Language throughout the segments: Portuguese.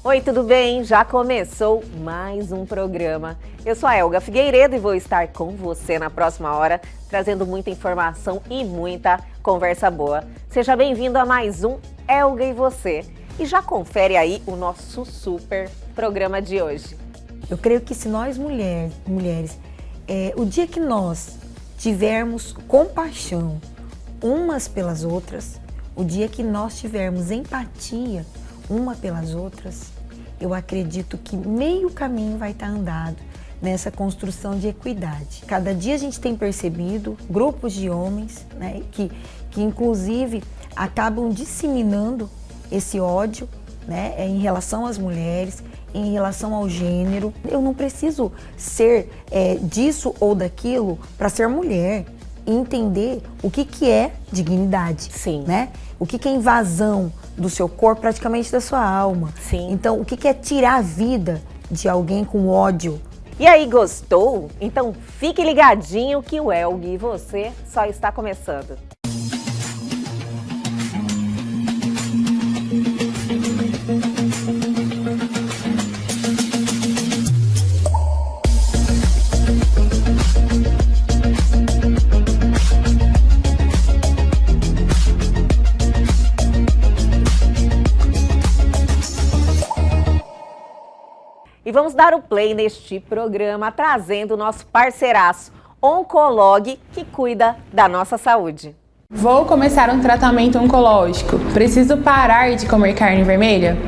Oi, tudo bem? Já começou mais um programa. Eu sou a Elga Figueiredo e vou estar com você na próxima hora, trazendo muita informação e muita conversa boa. Seja bem-vindo a mais um Elga e Você. E já confere aí o nosso super programa de hoje. Eu creio que se nós mulheres, o dia que nós tivermos compaixão umas pelas outras, o dia que nós tivermos empatia uma pelas outras, eu acredito que meio caminho vai estar andado nessa construção de equidade. Cada dia a gente tem percebido grupos de homens, né, que inclusive acabam disseminando esse ódio, né, em relação às mulheres, em relação ao gênero. Eu não preciso ser disso ou daquilo para ser mulher e entender o que é dignidade. Sim. Né? O que é invasão do seu corpo, praticamente da sua alma. Sim. Então, o que é tirar a vida de alguém com ódio? E aí, gostou? Então fique ligadinho que o Elga e Você só está começando. E vamos dar o play neste programa, trazendo o nosso parceiraço Oncolog, que cuida da nossa saúde. Vou começar um tratamento oncológico. Preciso parar de comer carne vermelha?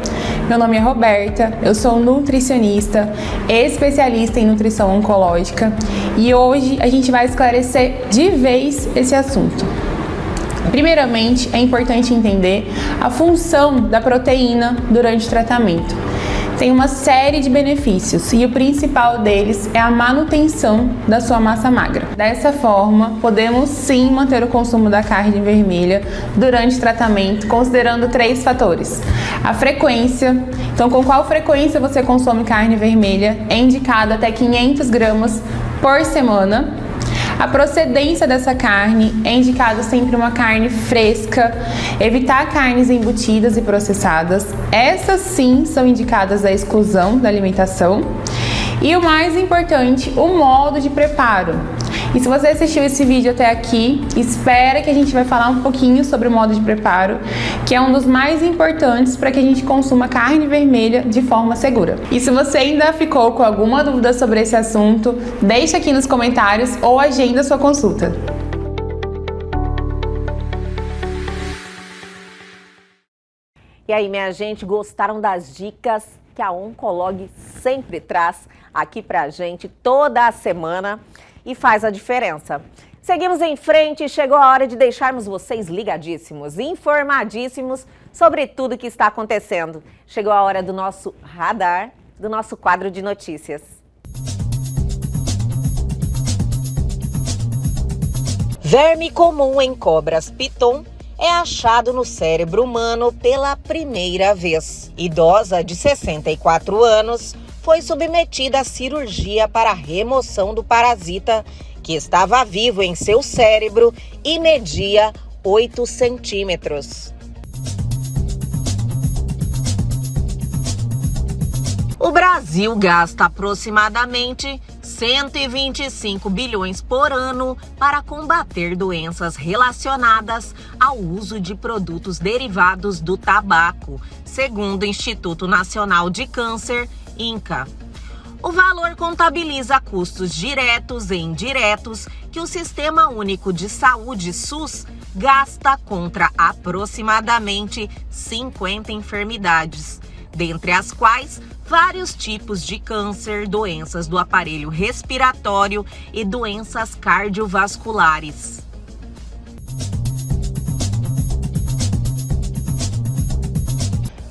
Meu nome é Roberta, eu sou nutricionista, especialista em nutrição oncológica e hoje a gente vai esclarecer de vez esse assunto. Primeiramente, é importante entender a função da proteína durante o tratamento. Tem uma série de benefícios e o principal deles é a manutenção da sua massa magra. Dessa forma, podemos sim manter o consumo da carne vermelha durante o tratamento, considerando 3 fatores. A frequência, então com qual frequência você consome carne vermelha, é indicado até 500 gramas por semana. A procedência dessa carne, é indicado sempre uma carne fresca, evitar carnes embutidas e processadas. Essas sim são indicadas à exclusão da alimentação. E o mais importante, o modo de preparo. E se você assistiu esse vídeo até aqui, espera que a gente vai falar um pouquinho sobre o modo de preparo, que é um dos mais importantes para que a gente consuma carne vermelha de forma segura. E se você ainda ficou com alguma dúvida sobre esse assunto, deixa aqui nos comentários ou agenda sua consulta. E aí, minha gente, gostaram das dicas que a Oncolog sempre traz aqui pra gente toda a semana e faz a diferença? Seguimos em frente, chegou a hora de deixarmos vocês ligadíssimos, informadíssimos sobre tudo que está acontecendo. Chegou a hora do nosso radar, do nosso quadro de notícias. Verme comum em cobras piton é achado no cérebro humano pela primeira vez. Idosa de 64 anos foi submetida à cirurgia para a remoção do parasita, que estava vivo em seu cérebro e media 8 centímetros. O Brasil gasta aproximadamente 125 bilhões por ano para combater doenças relacionadas ao uso de produtos derivados do tabaco, segundo o Instituto Nacional de Câncer, INCA. O valor contabiliza custos diretos e indiretos que o Sistema Único de Saúde, SUS, gasta contra aproximadamente 50 enfermidades, dentre as quais vários tipos de câncer, doenças do aparelho respiratório e doenças cardiovasculares.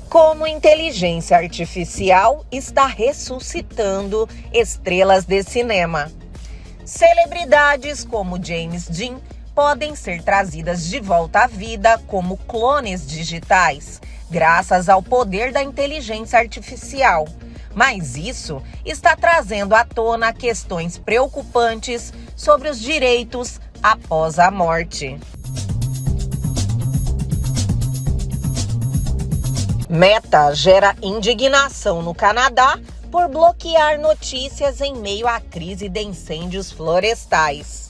Como inteligência artificial está ressuscitando estrelas de cinema. Celebridades como James Dean podem ser trazidas de volta à vida como clones digitais, graças ao poder da inteligência artificial. Mas isso está trazendo à tona questões preocupantes sobre os direitos após a morte. Meta gera indignação no Canadá por bloquear notícias em meio à crise de incêndios florestais.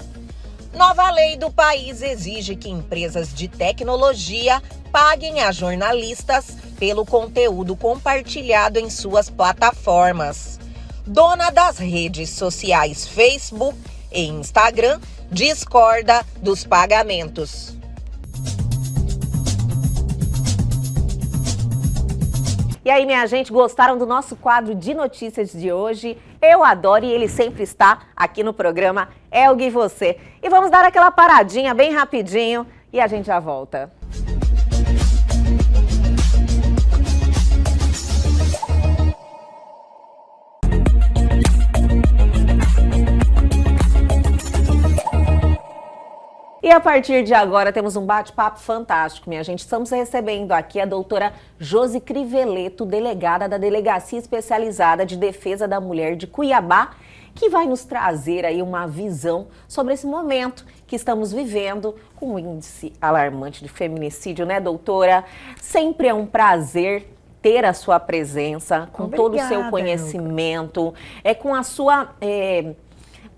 Nova lei do país exige que empresas de tecnologia paguem a jornalistas pelo conteúdo compartilhado em suas plataformas. Dona das redes sociais Facebook e Instagram discorda dos pagamentos. E aí, minha gente, gostaram do nosso quadro de notícias de hoje? Eu adoro e ele sempre está aqui no programa É o Gui Você. E vamos dar aquela paradinha bem rapidinho e a gente já volta. E a partir de agora temos um bate-papo fantástico, minha gente. Estamos recebendo aqui a doutora Josi Criveleto, delegada da Delegacia Especializada de Defesa da Mulher de Cuiabá, que vai nos trazer aí uma visão sobre esse momento que estamos vivendo com um índice alarmante de feminicídio, né, doutora? Sempre é um prazer ter a sua presença, com todo o seu conhecimento, com a sua...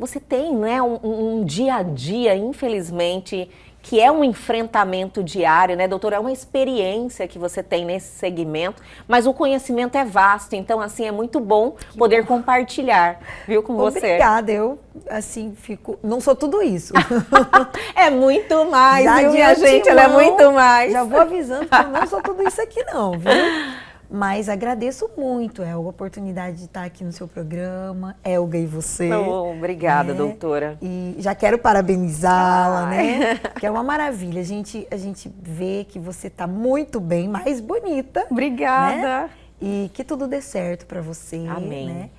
Você tem, né, um dia a dia, infelizmente, que é um enfrentamento diário, né, doutora? É uma experiência que você tem nesse segmento, mas o conhecimento é vasto, então, assim, é muito bom poder compartilhar, viu, com você. Obrigada, eu, assim, fico... Não sou tudo isso. É muito mais, Já viu, minha gente? Ela é muito mais. Já vou avisando que eu não sou tudo isso aqui, não, viu? Mas agradeço muito a oportunidade de estar aqui no seu programa, Elga e você. Obrigada, doutora. E já quero parabenizá-la, né? Que é uma maravilha. A gente vê que você está muito bem, mais bonita. Obrigada. Né? E que tudo dê certo para você. Amém. Né?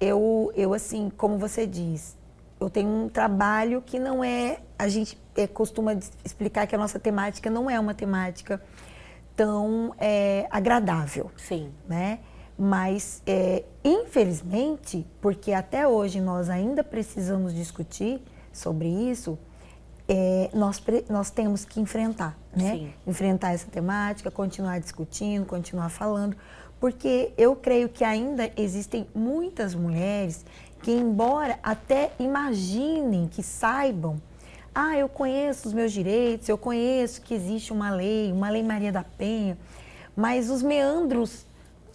Eu, assim, como você diz, eu tenho um trabalho que não é... A gente costuma explicar que a nossa temática não é uma temática tão agradável, sim, né? Mas, infelizmente, porque até hoje nós ainda precisamos discutir sobre isso, nós temos que enfrentar, né? Sim. Enfrentar essa temática, continuar discutindo, continuar falando, porque eu creio que ainda existem muitas mulheres que, embora até imaginem, que saibam, eu conheço os meus direitos, eu conheço que existe uma lei Maria da Penha, mas os meandros,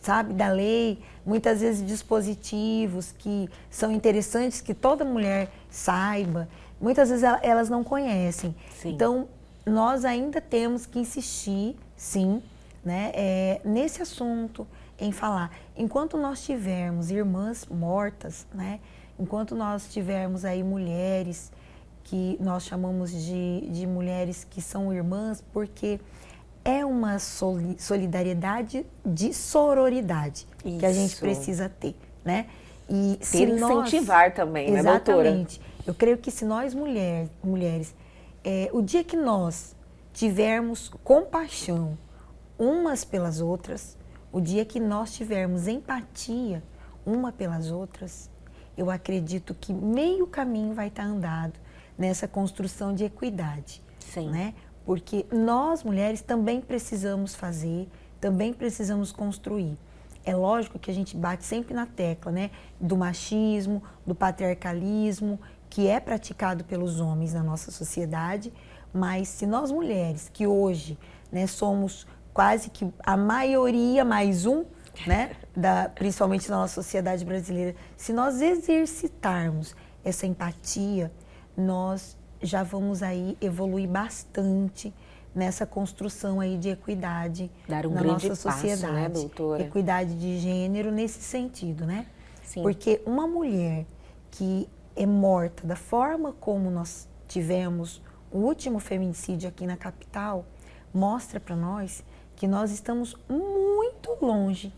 sabe, da lei, muitas vezes dispositivos que são interessantes, que toda mulher saiba, muitas vezes elas não conhecem. Sim. Então, nós ainda temos que insistir, sim, né, nesse assunto, em falar. Enquanto nós tivermos irmãs mortas, né, enquanto nós tivermos aí mulheres que nós chamamos de mulheres que são irmãs, porque é uma solidariedade de sororidade que a gente precisa ter, né? E incentivar também, né, doutora? Exatamente. Eu creio que se nós mulheres, o dia que nós tivermos compaixão umas pelas outras, o dia que nós tivermos empatia uma pelas outras, eu acredito que meio caminho vai estar andado nessa construção de equidade, sim, né? Porque nós, mulheres, também precisamos fazer, também precisamos construir. É lógico que a gente bate sempre na tecla, né? Do machismo, do patriarcalismo, que é praticado pelos homens na nossa sociedade, mas se nós mulheres, que hoje, né, somos quase que a maioria mais um, né? Principalmente na nossa sociedade brasileira, se nós exercitarmos essa empatia, nós já vamos aí evoluir bastante nessa construção aí de equidade na nossa sociedade. Passo, né, doutora? Equidade de gênero nesse sentido, né? Sim. Porque uma mulher que é morta da forma como nós tivemos o último feminicídio aqui na capital, mostra para nós que nós estamos muito longe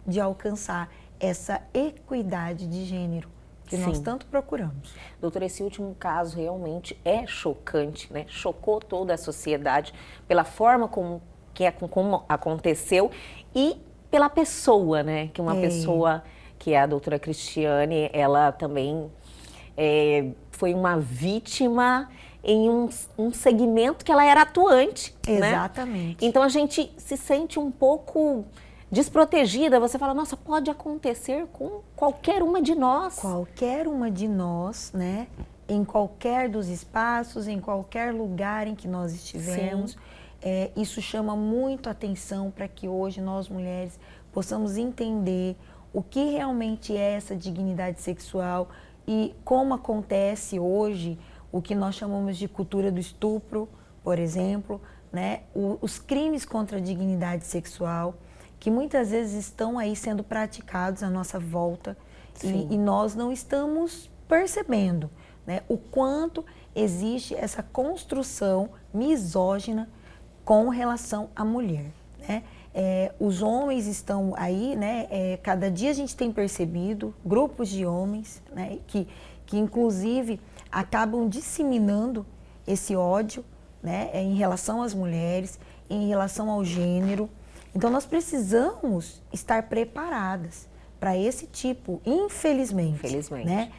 de alcançar essa equidade de gênero que nós tanto procuramos. Doutora, esse último caso realmente é chocante, né? Chocou toda a sociedade pela forma como aconteceu e pela pessoa, né? Que uma pessoa, que é a doutora Cristiane, ela também foi uma vítima em um segmento que ela era atuante, Exatamente. Né? Então a gente se sente um pouco desprotegida, você fala, nossa, pode acontecer com qualquer uma de nós. Qualquer uma de nós, né? Em qualquer dos espaços, em qualquer lugar em que nós estivermos. Isso chama muito atenção para que hoje nós mulheres possamos entender o que realmente é essa dignidade sexual e como acontece hoje o que nós chamamos de cultura do estupro, por exemplo, né? Os crimes contra a dignidade sexual, que muitas vezes estão aí sendo praticados à nossa volta e nós não estamos percebendo, né? O quanto existe essa construção misógina com relação à mulher, né? Os homens estão aí, né? Cada dia a gente tem percebido grupos de homens, né? Que inclusive acabam disseminando esse ódio, né? Em relação às mulheres, em relação ao gênero. Então nós precisamos estar preparadas para esse tipo, infelizmente, né?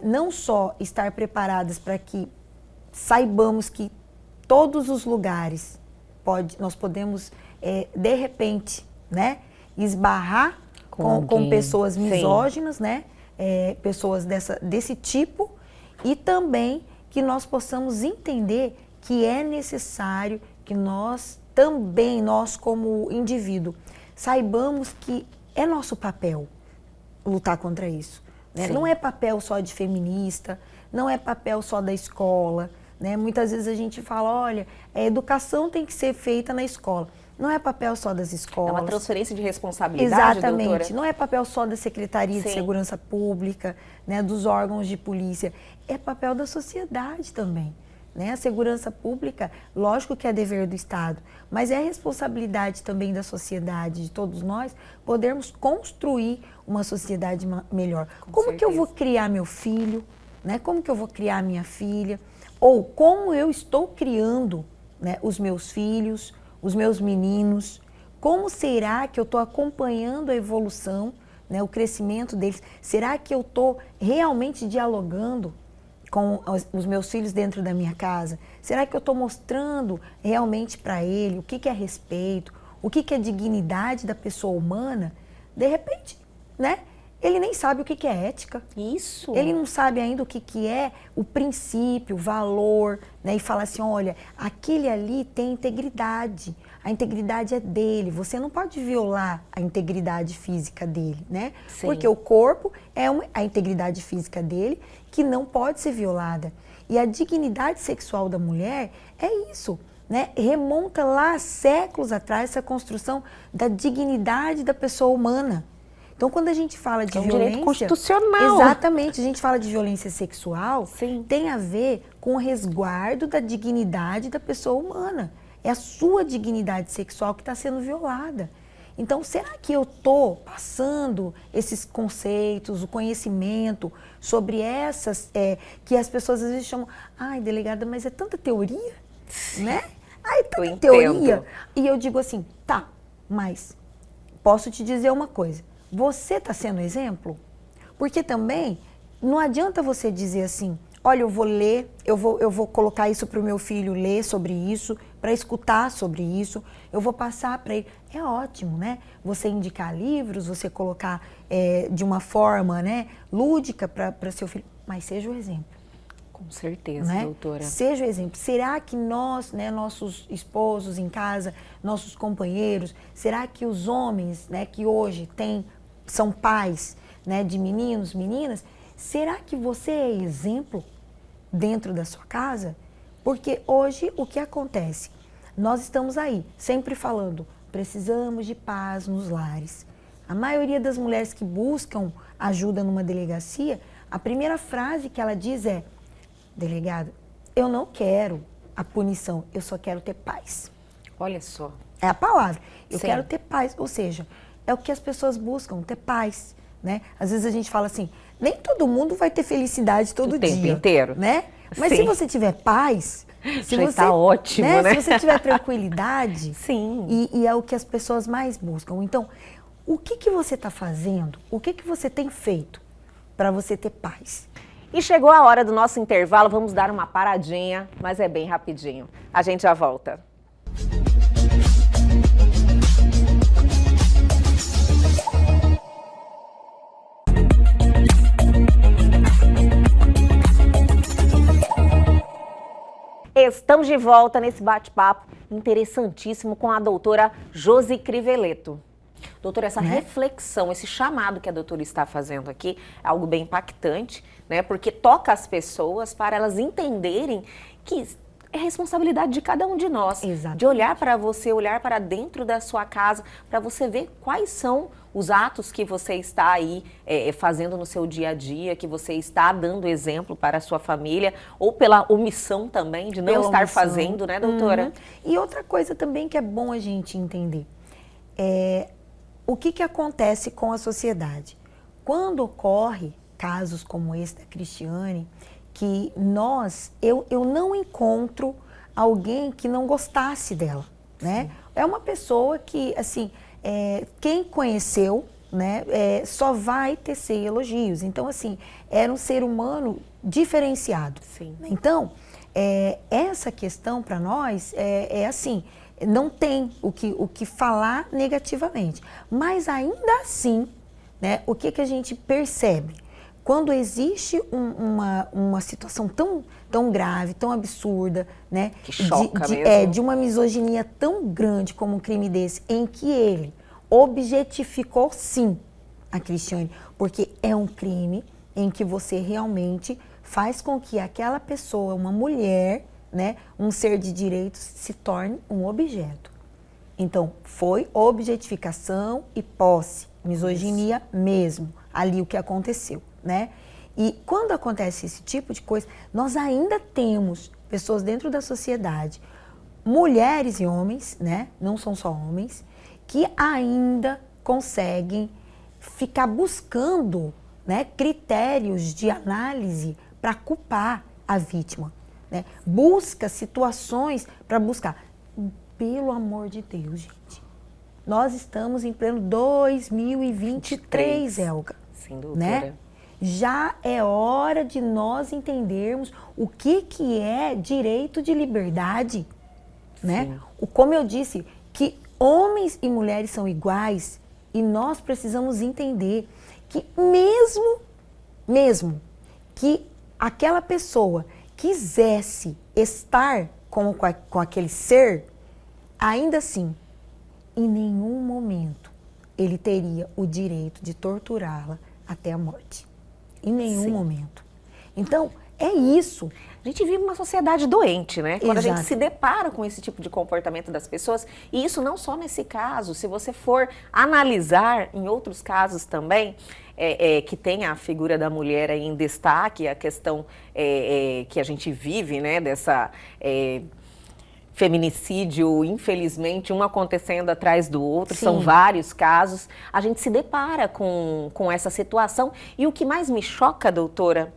Não só estar preparadas para que saibamos que todos os lugares nós podemos, de repente, né, esbarrar com pessoas misóginas, né, pessoas desse tipo, e também que nós possamos entender que é necessário que nós também, nós como indivíduo, saibamos que é nosso papel lutar contra isso, né? Não é papel só de feminista, não é papel só da escola, né? Muitas vezes a gente fala, olha, a educação tem que ser feita na escola. Não é papel só das escolas. É uma transferência de responsabilidade, exatamente. Doutora? Não é papel só da Secretaria de Segurança Pública, né, dos órgãos de polícia. É papel da sociedade também. Né? A segurança pública, lógico que é dever do Estado, mas é responsabilidade também da sociedade, de todos nós, podermos construir uma sociedade melhor. Como que eu vou criar meu filho? Né? Como que eu vou criar minha filha? Ou como eu estou criando, né, os meus filhos, os meus meninos? Como será que eu estou acompanhando a evolução, né, o crescimento deles? Será que eu estou realmente dialogando com os meus filhos dentro da minha casa? Será que eu estou mostrando realmente para ele o que é respeito, o que é dignidade da pessoa humana? De repente, né? Ele nem sabe o que é ética. Isso. Ele não sabe ainda o que é o princípio, o valor, né? E fala assim, olha, aquele ali tem integridade. A integridade é dele. Você não pode violar a integridade física dele, né? Porque o corpo é a integridade física dele que não pode ser violada. E a dignidade sexual da mulher é isso, né? Remonta lá séculos atrás essa construção da dignidade da pessoa humana. Então, quando a gente fala de violência... direito constitucional. Exatamente. A gente fala de violência sexual, tem a ver com o resguardo da dignidade da pessoa humana. É a sua dignidade sexual que está sendo violada. Então, será que eu estou passando esses conceitos, o conhecimento sobre essas... que as pessoas às vezes chamam... Ai, delegada, mas é tanta teoria, né? Ai, tanta teoria. E eu digo assim, tá, mas posso te dizer uma coisa. Você está sendo exemplo? Porque também não adianta você dizer assim, olha, eu vou ler, eu vou colocar isso para o meu filho ler sobre isso, para escutar sobre isso, eu vou passar para ele. É ótimo, né? Você indicar livros, você colocar de uma forma, né, lúdica para seu filho, mas seja o exemplo. Com certeza, né? Doutora. Seja o exemplo. Será que nós, né, nossos esposos em casa, nossos companheiros, será que os homens, né, que hoje são pais, né, de meninos, meninas, será que você é exemplo dentro da sua casa? Porque hoje o que acontece? Nós estamos aí, sempre falando, precisamos de paz nos lares. A maioria das mulheres que buscam ajuda numa delegacia, a primeira frase que ela diz é, delegada, eu não quero a punição, eu só quero ter paz. Olha só. É a palavra, eu quero ter paz, ou seja, é o que as pessoas buscam, ter paz, né? Às vezes a gente fala assim, nem todo mundo vai ter felicidade todo dia. O tempo inteiro. Né? Mas se você tiver paz, se já você, está ótimo, né? Se você tiver tranquilidade, sim. E é o que as pessoas mais buscam. Então, o que você está fazendo? O que você tem feito para você ter paz? E chegou a hora do nosso intervalo, vamos dar uma paradinha, mas é bem rapidinho. A gente já volta. Estamos de volta nesse bate-papo interessantíssimo com a doutora Josi Criveleto. Doutora, essa reflexão, esse chamado que a doutora está fazendo aqui é algo bem impactante, né? Porque toca as pessoas para elas entenderem que é responsabilidade de cada um de nós. Exatamente. De olhar para você, olhar para dentro da sua casa, para você ver quais são os atos que você está aí fazendo no seu dia a dia, que você está dando exemplo para a sua família, ou pela omissão também de não estar fazendo, né, doutora? E outra coisa também que é bom a gente entender, o que acontece com a sociedade? Quando ocorre casos como esse da Cristiane, que eu não encontro alguém que não gostasse dela, né? É uma pessoa que, assim, quem conheceu, né, só vai tecer elogios. Então, assim, era um ser humano diferenciado. Sim. Então, essa questão para nós assim, não tem o que falar negativamente. Mas ainda assim, né, o que a gente percebe? Quando existe uma situação tão grave, tão absurda, né? Que choca mesmo. De uma misoginia tão grande como um crime desse, em que ele objetificou sim a Cristiane, porque é um crime em que você realmente faz com que aquela pessoa, uma mulher, né, um ser de direitos, se torne um objeto. Então, foi objetificação e posse, misoginia mesmo, ali o que aconteceu, né? E quando acontece esse tipo de coisa, nós ainda temos pessoas dentro da sociedade, mulheres e homens, né, não são só homens, que ainda conseguem ficar buscando, né, critérios de análise para culpar a vítima, né? Busca situações para buscar. Pelo amor de Deus, gente. Nós estamos em pleno 2023, Elga. Sem dúvida. Né? Já é hora de nós entendermos o que é direito de liberdade, né? Como eu disse, que homens e mulheres são iguais e nós precisamos entender que mesmo que aquela pessoa quisesse estar com aquele ser, ainda assim, em nenhum momento ele teria o direito de torturá-la até a morte. Em nenhum momento. Então, é isso. A gente vive uma sociedade doente, né? Quando Exato. a gente se depara com esse tipo de comportamento das pessoas, e isso não só nesse caso, se você for analisar em outros casos também, que tem a figura da mulher aí em destaque, a questão que a gente vive, né, dessa feminicídio, infelizmente, um acontecendo atrás do outro, são vários casos, a gente se depara com essa situação. E o que mais me choca, doutora,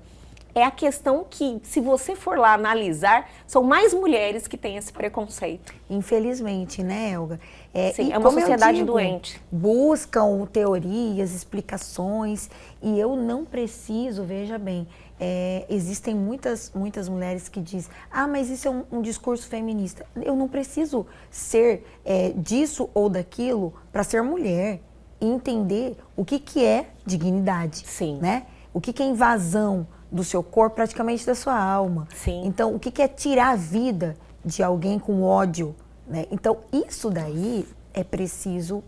é a questão que, se você for lá analisar, são mais mulheres que têm esse preconceito. Infelizmente, né, Elga? Sim, é uma sociedade doente. Buscam teorias, explicações, e eu não preciso, veja bem, existem muitas mulheres que dizem, mas isso é um discurso feminista. Eu não preciso ser disso ou daquilo para ser mulher e entender o que é dignidade. Sim. Né? O que é invasão do seu corpo, praticamente da sua alma. Sim. Então, o que é tirar a vida de alguém com ódio, né? Então, isso daí é preciso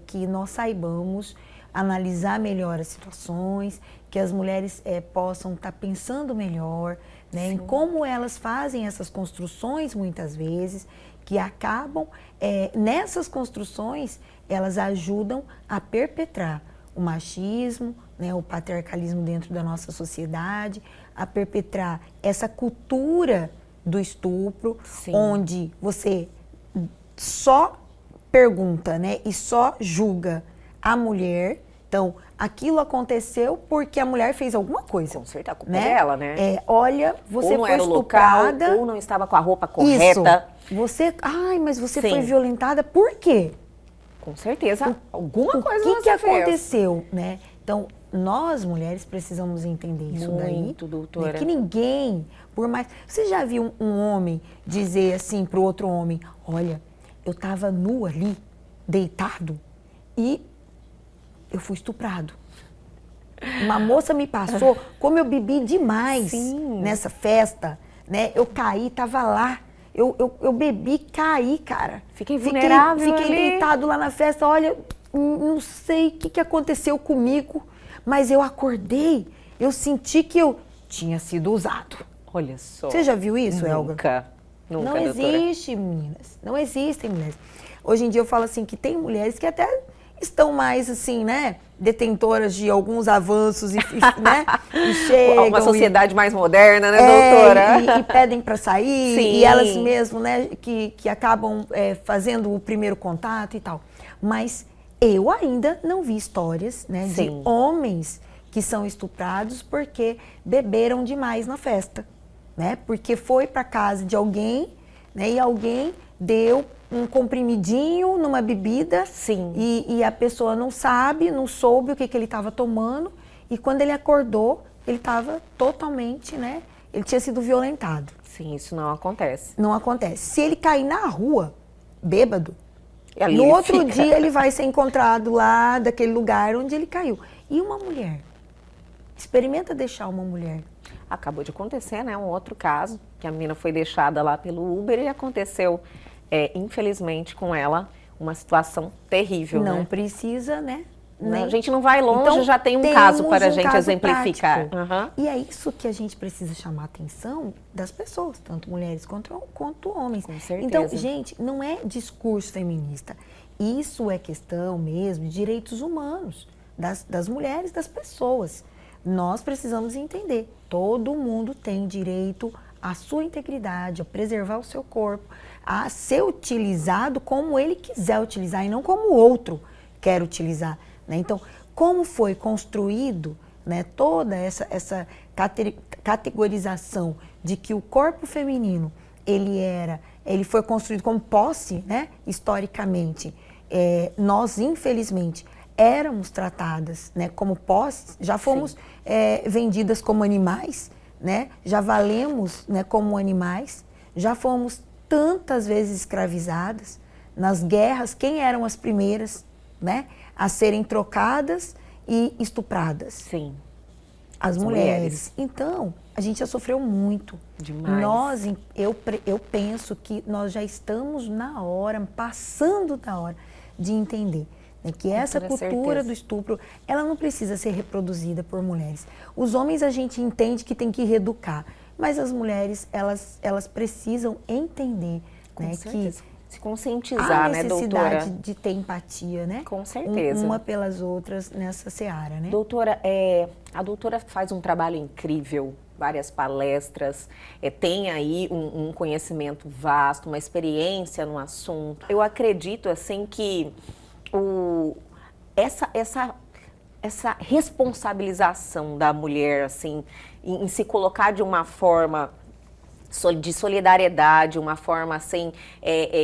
que nós saibamos analisar melhor as situações, que as mulheres possam estar pensando melhor, né, em como elas fazem essas construções, muitas vezes, que acabam, nessas construções, elas ajudam a perpetrar o machismo, né, o patriarcalismo dentro da nossa sociedade, a perpetrar essa cultura do estupro, onde você só pergunta, né, e só julga a mulher. Então, aquilo aconteceu porque a mulher fez alguma coisa. Com certeza, a culpa é dela, né? Olha, você ou não foi era estuprada. Local, ou não estava com a roupa correta. Isso. Mas você foi violentada por quê? Com certeza, alguma coisa O que você fez. aconteceu, né? Então, nós mulheres precisamos entender isso daí. Muito, doutora. Né? Que ninguém, por mais... Você já viu um homem dizer assim pro outro homem, olha, eu tava nu ali, deitado, e eu fui estuprado. Uma moça me passou, como eu bebi demais nessa festa, né? Eu caí, tava lá, Eu bebi, caí, cara. Fiquei vulnerável Fiquei ali. deitado lá na festa, olha, não sei o que aconteceu comigo, mas eu acordei, eu senti que eu tinha sido usado. Olha só. Você já viu isso, Elga? Nunca, Não doutora. existe, meninas. Não existem mulheres. Hoje em dia eu falo assim que tem mulheres que até estão mais assim, né? Detentoras de alguns avanços né? E chegam. Uma sociedade mais moderna, né, doutora? E pedem para sair, Sim. e elas mesmas, né, que acabam fazendo o primeiro contato e tal. Mas eu ainda não vi histórias, né, de homens que são estuprados porque beberam demais na festa, né? Porque foi para casa de alguém, né, e alguém deu um comprimidinho numa bebida. Sim. E a pessoa não soube o que ele estava tomando, e quando ele acordou, ele estava totalmente, né? Ele tinha sido violentado. Sim, isso não acontece. Não acontece. Se ele cair na rua, bêbado, Ali no ele outro fica. dia ele vai ser encontrado lá daquele lugar onde ele caiu. E uma mulher? Experimenta deixar uma mulher. Acabou de acontecer, né? Um outro caso, que a menina foi deixada lá pelo Uber e aconteceu, infelizmente, com ela, uma situação terrível, Não né? precisa, né? A gente não vai longe, Então, já tem um temos caso para a um gente caso exemplificar. prático. Uhum. E é isso que a gente precisa chamar a atenção das pessoas, tanto mulheres quanto homens. Com certeza. Então, gente, não é discurso feminista. Isso é questão mesmo de direitos humanos, das mulheres, das pessoas. Nós precisamos entender, todo mundo tem direito à sua integridade, a preservar o seu corpo, a ser utilizado como ele quiser utilizar e não como o outro quer utilizar, né? Então, como foi construído, né, toda essa categorização de que o corpo feminino ele foi construído como posse, né, historicamente, nós infelizmente éramos tratadas, né, como posses, já fomos vendidas como animais, né, já valemos, né, como animais, já fomos tantas vezes escravizadas. Nas guerras, quem eram as primeiras, né, a serem trocadas e estupradas? Sim. As mulheres. Então, a gente já sofreu muito. Demais. Eu penso que nós já estamos passando da hora de entender, né, que essa cultura do estupro, ela não precisa ser reproduzida por mulheres. Os homens a gente entende que tem que reeducar, mas as mulheres, elas precisam entender, né, que se conscientizar, né, doutora? A necessidade de ter empatia, né? Com certeza. Uma pelas outras nessa seara, né? Doutora, a doutora faz um trabalho incrível, várias palestras, tem aí um conhecimento vasto, uma experiência no assunto. Eu acredito, assim, que essa responsabilização da mulher, assim, em se colocar de uma forma de solidariedade, uma forma assim,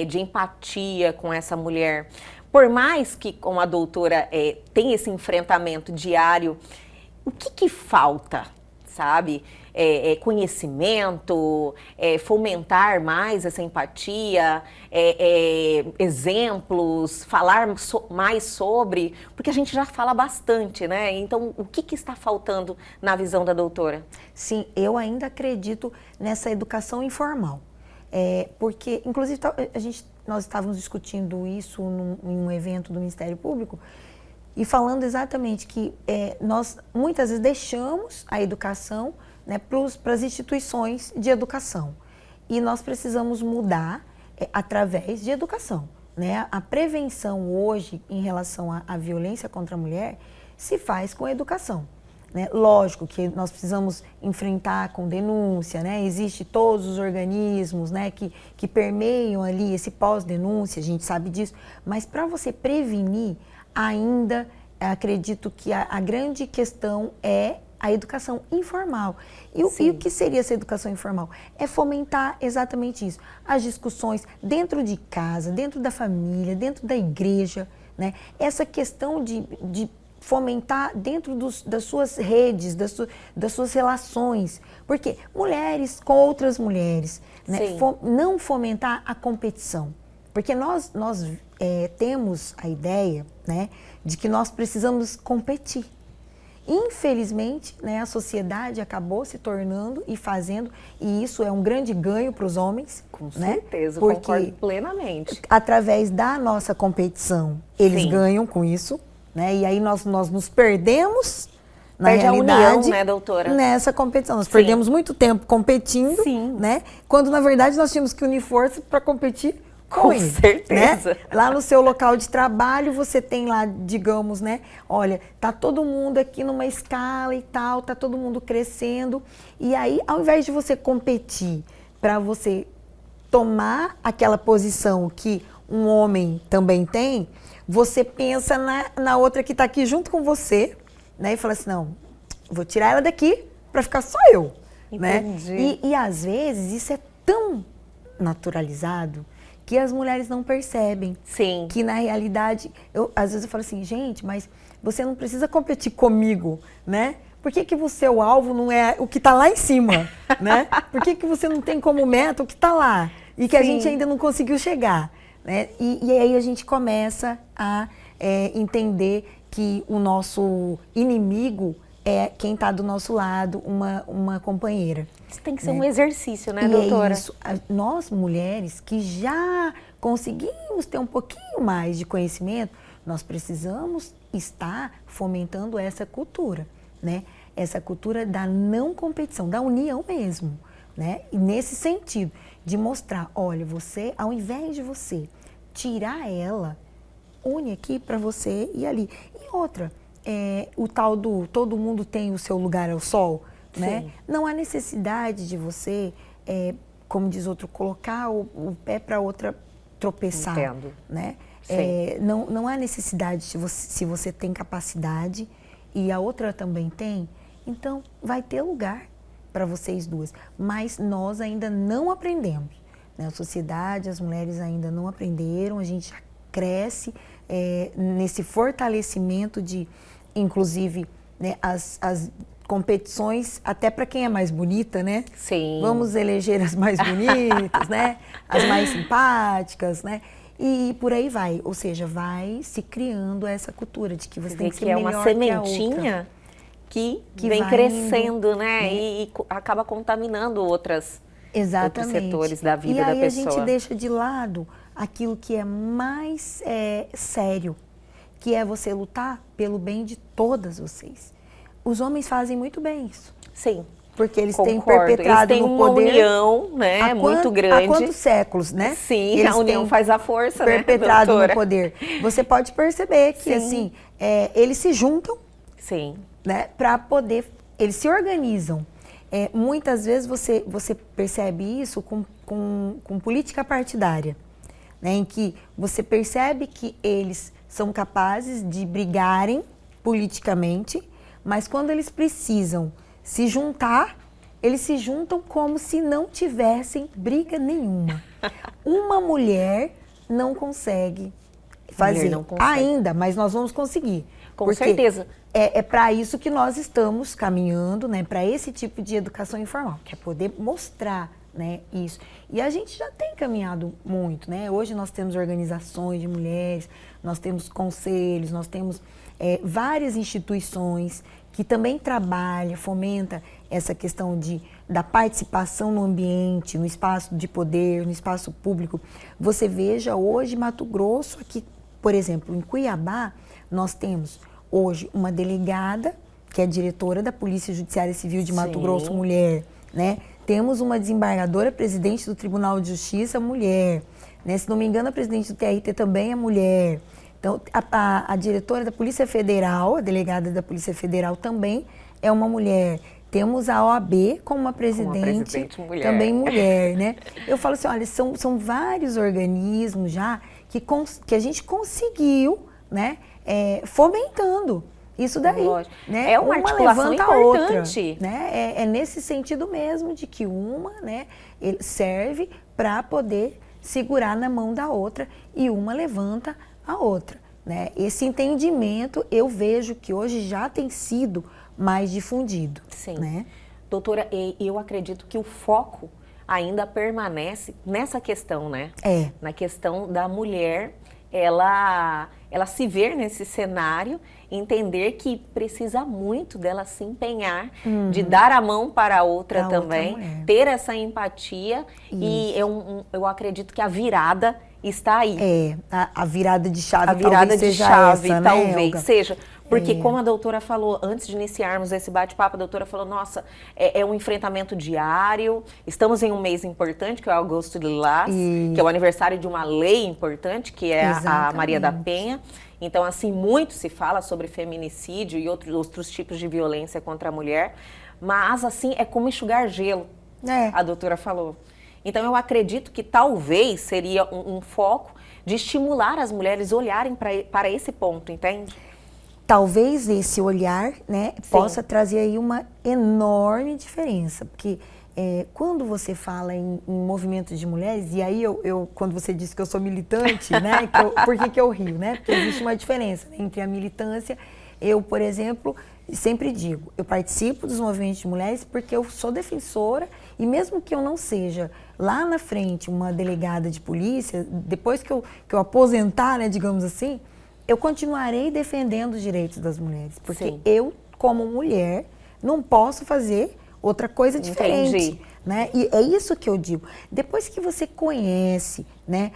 de empatia com essa mulher. Por mais que, como a doutora tem esse enfrentamento diário, o que falta, sabe? Conhecimento, fomentar mais essa empatia, exemplos, falar mais sobre, porque a gente já fala bastante, né? Então, o que está faltando na visão da doutora? Sim, eu ainda acredito nessa educação informal, porque, inclusive, nós estávamos discutindo isso em um evento do Ministério Público e falando exatamente que nós muitas vezes deixamos a educação, né, para as instituições de educação. E nós precisamos mudar através de educação, né? A prevenção hoje em relação à violência contra a mulher se faz com a educação, né? Lógico que nós precisamos enfrentar com denúncia, né? Existem todos os organismos, né, que permeiam ali esse pós-denúncia, a gente sabe disso, mas para você prevenir, ainda acredito que a grande questão é a educação informal. E o que seria essa educação informal? É fomentar exatamente isso. As discussões dentro de casa, dentro da família, dentro da igreja, né? Essa questão de fomentar dentro das suas redes, das suas relações. Porque mulheres com outras mulheres, né? Não fomentar a competição. Porque nós temos a ideia, né, de que nós precisamos competir. Infelizmente, né, a sociedade acabou se tornando e fazendo, e isso é um grande ganho para os homens. Com né? certeza, Porque concordo plenamente. através da nossa competição, eles ganham com isso, né? E aí nós nos perdemos na realidade, a união, né, doutora? Nessa competição. Nós perdemos muito tempo competindo, né? Quando na verdade nós tínhamos que unir força para competir com ele, certeza. Né? Lá no seu local de trabalho, você tem lá, digamos, né? Olha, tá todo mundo aqui numa escala e tal, tá todo mundo crescendo. E aí, ao invés de você competir para você tomar aquela posição que um homem também tem, você pensa na outra que tá aqui junto com você, né? E fala assim, não, vou tirar ela daqui para ficar só eu, Entendi. né? E às vezes isso é tão naturalizado que as mulheres não percebem. Sim. Que na realidade, às vezes eu falo assim, gente, mas você não precisa competir comigo, né? Por que o seu alvo não é o que está lá em cima, né? Por que você não tem como meta o que está lá e que a gente ainda não conseguiu chegar, né? E aí a gente começa a entender que o nosso inimigo é quem está do nosso lado, uma companheira. Isso tem que ser um exercício, né, e doutora? É isso. Nós, mulheres, que já conseguimos ter um pouquinho mais de conhecimento, nós precisamos estar fomentando essa cultura, né? Essa cultura da não competição, da união mesmo, né? E nesse sentido, de mostrar, olha, você, ao invés de você tirar ela, une aqui para você e ali. E outra, o tal do todo mundo tem o seu lugar ao sol, né? Não há necessidade de você, como diz outro, colocar o pé para outra tropeçar. Entendo. Né? Não há necessidade, se você tem capacidade e a outra também tem, então vai ter lugar para vocês duas. Mas nós ainda não aprendemos. Né? A sociedade, as mulheres ainda não aprenderam, a gente já cresce nesse fortalecimento de, inclusive, né, as competições, até para quem é mais bonita, né? Sim. Vamos eleger as mais bonitas, né? As mais simpáticas, né? E por aí vai. Ou seja, vai se criando essa cultura de que você tem que ser melhor que a outra. É uma sementinha que vem crescendo, né? E acaba contaminando outros setores da vida da pessoa. E aí a gente deixa de lado aquilo que é mais sério, que é você lutar pelo bem de todas vocês. Os homens fazem muito bem isso. Sim. Porque eles têm perpetrado no poder. Eles têm uma união, né, muito grande. Há quantos séculos, né? Sim, eles a união faz a força, perpetrado né, no poder. Você pode perceber que, assim, eles se juntam, né, para poder, eles se organizam. Muitas vezes você percebe isso com política partidária, né, em que você percebe que eles são capazes de brigarem politicamente, mas quando eles precisam se juntar, eles se juntam como se não tivessem briga nenhuma. Uma mulher não consegue fazer ainda, mas nós vamos conseguir. Com certeza. É para isso que nós estamos caminhando, né? Para esse tipo de educação informal, que é poder mostrar, né, isso. E a gente já tem caminhado muito, né? Hoje nós temos organizações de mulheres, nós temos conselhos, nós temos várias instituições que também trabalham, fomenta essa questão da participação no ambiente, no espaço de poder, no espaço público. Você veja hoje Mato Grosso, aqui, por exemplo, em Cuiabá, nós temos hoje uma delegada, que é diretora da Polícia Judiciária Civil de Mato Grosso, mulher, né? Temos uma desembargadora, presidente do Tribunal de Justiça, mulher, né? Se não me engano, a presidente do TRT também é mulher. Então, a diretora da Polícia Federal, a delegada da Polícia Federal também é uma mulher. Temos a OAB como uma presidente mulher. Também mulher, né? Eu falo assim, olha, são vários organismos já que a gente conseguiu, né, fomentando isso daí. Né? É uma articulação importante. Outra, né? É nesse sentido mesmo de que uma, né, serve para poder segurar na mão da outra e uma levanta a outra, né? Esse entendimento eu vejo que hoje já tem sido mais difundido. Sim. Né? Doutora, eu acredito que o foco ainda permanece nessa questão, né? É. Na questão da mulher ela se ver nesse cenário, entender que precisa muito dela se empenhar, de dar a mão para a outra também, ter essa empatia. Isso. E eu acredito que a virada está aí. A virada de chave, a virada de chave, essa, talvez né, seja. Porque como a doutora falou, antes de iniciarmos esse bate-papo, a doutora falou, nossa, é um enfrentamento diário, estamos em um mês importante, que é o Agosto Lilás, que é o aniversário de uma lei importante, que é a Maria da Penha. Então, assim, muito se fala sobre feminicídio e outros tipos de violência contra a mulher, mas, assim, é como enxugar gelo, a doutora falou. Então, eu acredito que talvez seria um foco de estimular as mulheres a olharem para esse ponto, entende? Talvez esse olhar, né, possa trazer aí uma enorme diferença, porque quando você fala em movimentos de mulheres, e aí quando você disse que eu sou militante, né, por que eu rio, né? Porque existe uma diferença, né, entre a militância. Eu, por exemplo, sempre digo, eu participo dos movimentos de mulheres porque eu sou defensora, e mesmo que eu não seja lá na frente uma delegada de polícia, depois que eu aposentar, né, digamos assim, eu continuarei defendendo os direitos das mulheres, porque eu, como mulher, não posso fazer outra coisa diferente, né? E é isso que eu digo. Depois que você conhece, né,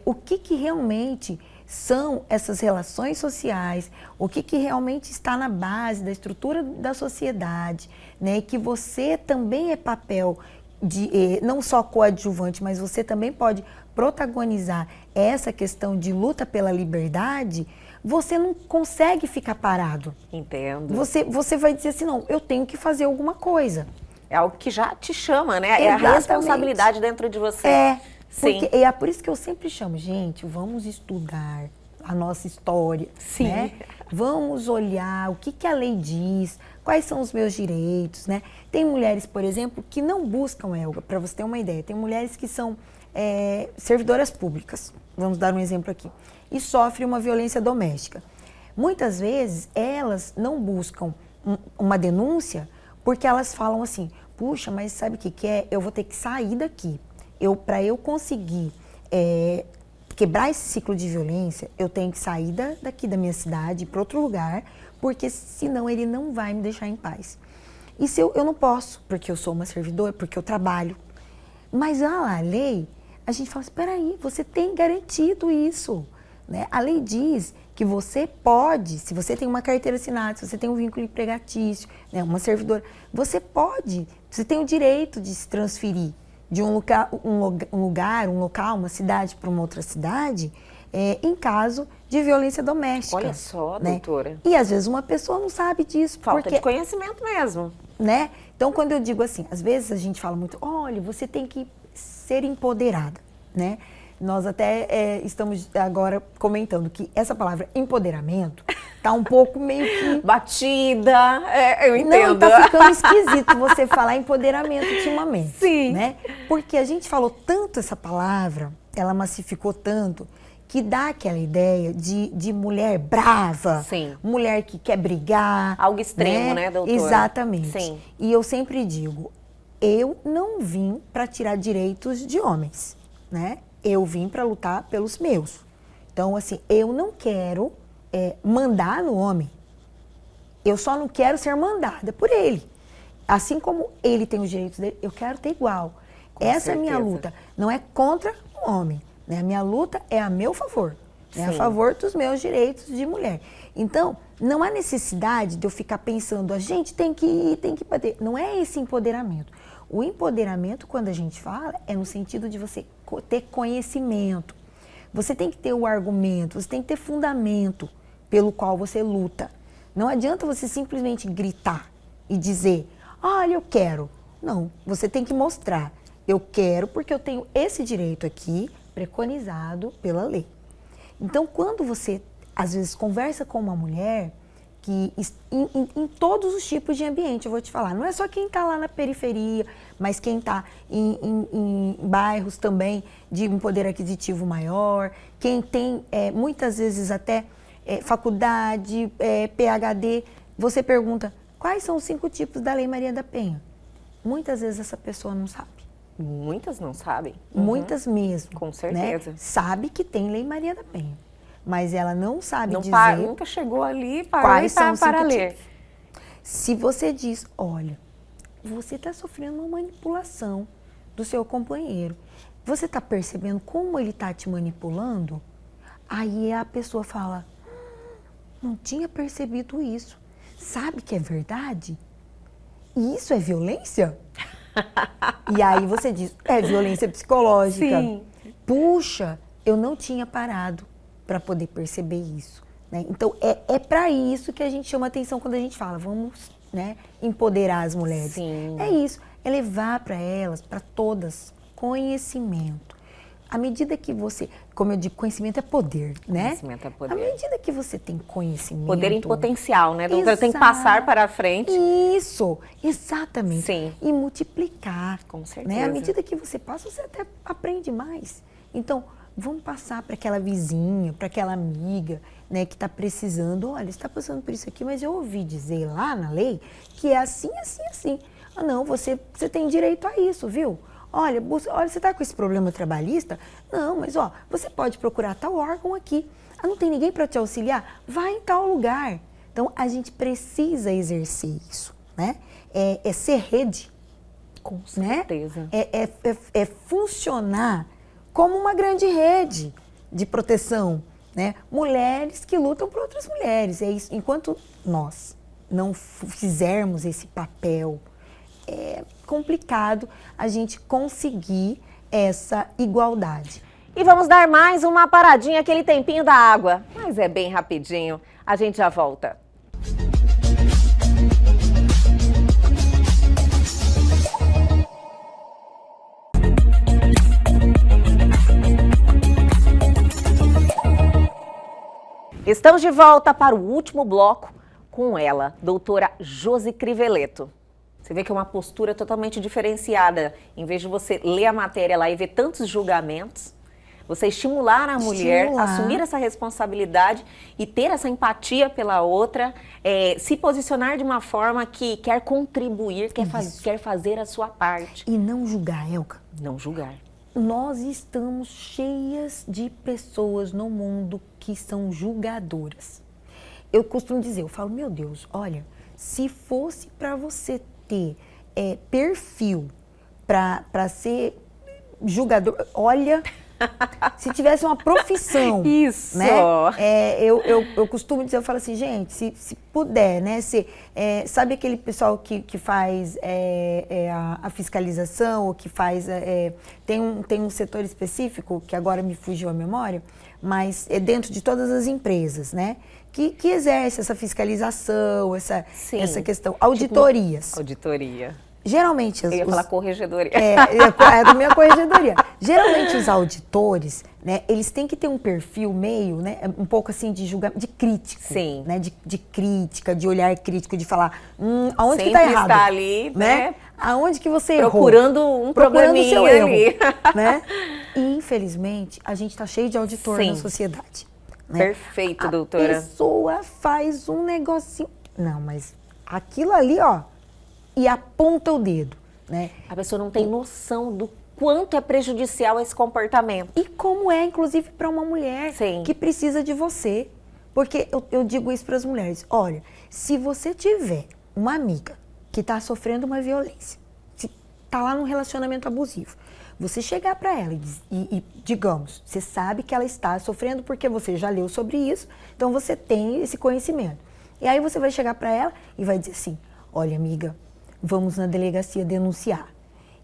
o que realmente são essas relações sociais, o que realmente está na base da estrutura da sociedade, né, e que você também é papel de não só coadjuvante, mas você também pode protagonizar essa questão de luta pela liberdade, você não consegue ficar parado. Entendo. Você vai dizer assim, não, eu tenho que fazer alguma coisa. É algo que já te chama, né? É a responsabilidade dentro de você. Porque é por isso que eu sempre chamo, gente, vamos estudar a nossa história, né? Vamos olhar o que a lei diz, quais são os meus direitos, né? Tem mulheres, por exemplo, que não buscam, Elga, para você ter uma ideia, tem mulheres que são servidoras públicas, vamos dar um exemplo aqui, e sofrem uma violência doméstica. Muitas vezes, elas não buscam uma denúncia porque elas falam assim, puxa, mas sabe o que é? Eu vou ter que sair daqui. Para eu conseguir quebrar esse ciclo de violência, eu tenho que sair daqui da minha cidade, para outro lugar, porque senão ele não vai me deixar em paz. E se eu não posso, porque eu sou uma servidora, porque eu trabalho. Mas a lei, a gente fala assim, espera aí, você tem garantido isso, né? A lei diz que você pode, se você tem uma carteira assinada, se você tem um vínculo empregatício, né, uma servidora, você tem o direito de se transferir de um local, uma cidade para uma outra cidade, em caso de violência doméstica. Olha só, né, doutora. E às vezes uma pessoa não sabe disso. Falta de conhecimento mesmo. Né? Então, quando eu digo assim, às vezes a gente fala muito, olha, você tem que ser empoderada, né? Nós até estamos agora comentando que essa palavra empoderamento tá um pouco meio que... batida, eu entendo. Não, tá ficando esquisito você falar empoderamento ultimamente. Sim. Né? Porque a gente falou tanto essa palavra, ela massificou tanto, que dá aquela ideia de mulher brava, mulher que quer brigar. Algo extremo, né, doutora? Exatamente. Sim. E eu sempre digo, eu não vim para tirar direitos de homens, né? Eu vim para lutar pelos meus. Então, assim, eu não quero mandar no homem. Eu só não quero ser mandada por ele. Assim como ele tem os direitos dele, eu quero ter igual. Essa é a minha luta. Não é contra o homem. Né? A minha luta é a meu favor. É a favor dos meus direitos de mulher. Então, não há necessidade de eu ficar pensando, a gente tem que ir, tem que bater. Não é esse empoderamento. O empoderamento, quando a gente fala, é no sentido de você ter conhecimento. Você tem que ter o argumento, você tem que ter fundamento pelo qual você luta. Não adianta você simplesmente gritar e dizer, olha, eu quero. Não, você tem que mostrar. Eu quero porque eu tenho esse direito aqui, preconizado pela lei. Então, quando você, às vezes, conversa com uma mulher, que em todos os tipos de ambiente, eu vou te falar, não é só quem está lá na periferia, mas quem está em bairros também de um poder aquisitivo maior, quem tem muitas vezes até faculdade, PhD, você pergunta, quais são os 5 tipos da Lei Maria da Penha? Muitas vezes essa pessoa não sabe. Muitas não sabem. Muitas mesmo. Com certeza. Né? Sabe que tem Lei Maria da Penha. mas ela não sabe dizer Nunca chegou ali, parou quais são os para cinco ler. tipos. Se você diz, olha, você está sofrendo uma manipulação do seu companheiro, você está percebendo como ele está te manipulando? Aí a pessoa fala, não tinha percebido isso. Sabe que é verdade? E isso é violência? E aí você diz, é violência psicológica. Sim. Puxa, eu não tinha parado para poder perceber isso. Né? Então, é para isso que a gente chama atenção quando a gente fala, vamos, né, empoderar as mulheres. Sim. É isso, é levar para elas, para todas, conhecimento. À medida que você, como eu digo, conhecimento é poder, né? Conhecimento é poder. À medida que você tem conhecimento... Poder em potencial, né, doutora? Tem que passar para a frente. Isso, exatamente. Sim. E multiplicar. Com certeza. Né? À medida que você passa, você até aprende mais. Então, vamos passar para aquela vizinha, para aquela amiga, né, que está precisando. Olha, você está passando por isso aqui, mas eu ouvi dizer lá na lei que é assim, assim, assim. Ah, não, você tem direito a isso, viu? Olha, você está com esse problema trabalhista? Não, mas ó, você pode procurar tal órgão aqui. Ah, não tem ninguém para te auxiliar? Vai em tal lugar. Então, a gente precisa exercer isso, né? É ser rede. Com certeza. Né? É funcionar como uma grande rede de proteção, né? Mulheres que lutam por outras mulheres. É isso. Enquanto nós não fizermos esse papel, é complicado a gente conseguir essa igualdade. E vamos dar mais uma paradinha, aquele tempinho da água. Mas é bem rapidinho. A gente já volta. Estamos de volta para o último bloco com ela, doutora Josi Criveleto. Você vê que é uma postura totalmente diferenciada. Em vez de você ler a matéria lá e ver tantos julgamentos, você estimular a mulher a assumir essa responsabilidade e ter essa empatia pela outra, se posicionar de uma forma que quer contribuir, quer fazer a sua parte. E não julgar, Elka. Não julgar. Nós estamos cheias de pessoas no mundo que são julgadoras. Eu costumo dizer, eu falo, meu Deus, olha, se fosse para você ter perfil para ser julgador, olha, se tivesse uma profissão, isso, né? Eu costumo dizer, eu falo assim, gente, se puder, né? Sabe aquele pessoal que faz a fiscalização, ou que faz, tem um setor específico, que agora me fugiu a memória, mas é dentro de todas as empresas, né? Que exerce essa fiscalização, essa questão, auditorias. Tipo, auditoria. Geralmente... Eu ia falar corregedoria. É da minha corregedoria. Geralmente os auditores, né, eles têm que ter um perfil meio, né, um pouco assim de julgamento, de crítico. Sim. Né, de crítica, de olhar crítico, de falar, aonde sempre que tá errado? Está ali, né? Aonde que você errou? Procurando um probleminha seu ali. erro, né? E, infelizmente, a gente tá cheio de auditor na sociedade. Né? Perfeito, doutora. A pessoa faz um negocinho... Não, mas aquilo ali, ó, e aponta o dedo, né? A pessoa não tem noção do quanto é prejudicial esse comportamento. E como é, inclusive, para uma mulher que precisa de você. Porque eu digo isso para as mulheres. Olha, se você tiver uma amiga que está sofrendo uma violência, está lá num relacionamento abusivo, você chegar para ela e, digamos, você sabe que ela está sofrendo porque você já leu sobre isso, então você tem esse conhecimento. E aí você vai chegar para ela e vai dizer assim, olha, amiga, vamos na delegacia denunciar.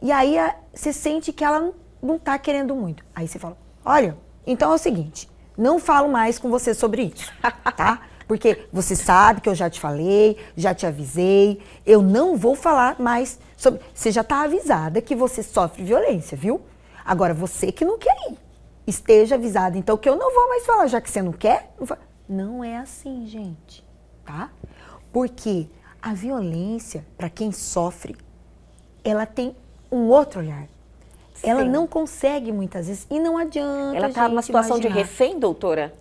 E aí você sente que ela não está querendo muito. Aí você fala, olha, então é o seguinte, não falo mais com você sobre isso, tá? Porque você sabe que eu já te falei, já te avisei, eu não vou falar mais sobre... Você já está avisada que você sofre violência, viu? Agora, você que não quer ir, esteja avisada, então, que eu não vou mais falar, já que você não quer. Não é assim, gente, tá? Porque a violência, para quem sofre, ela tem um outro olhar. Ela não consegue, muitas vezes, e não adianta, ela está numa situação imaginar. de refém, doutora?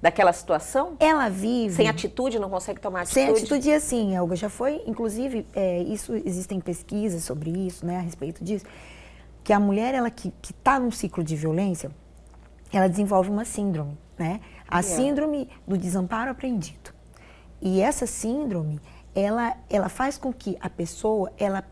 Daquela situação? Ela vive... Sem atitude, não consegue tomar atitude? Sem atitude, assim, Elga, já foi, inclusive, existem pesquisas sobre isso, né, a respeito disso, que a mulher, ela que está num ciclo de violência, ela desenvolve uma síndrome, né? A síndrome do desamparo aprendido. E essa síndrome, ela faz com que a pessoa, ela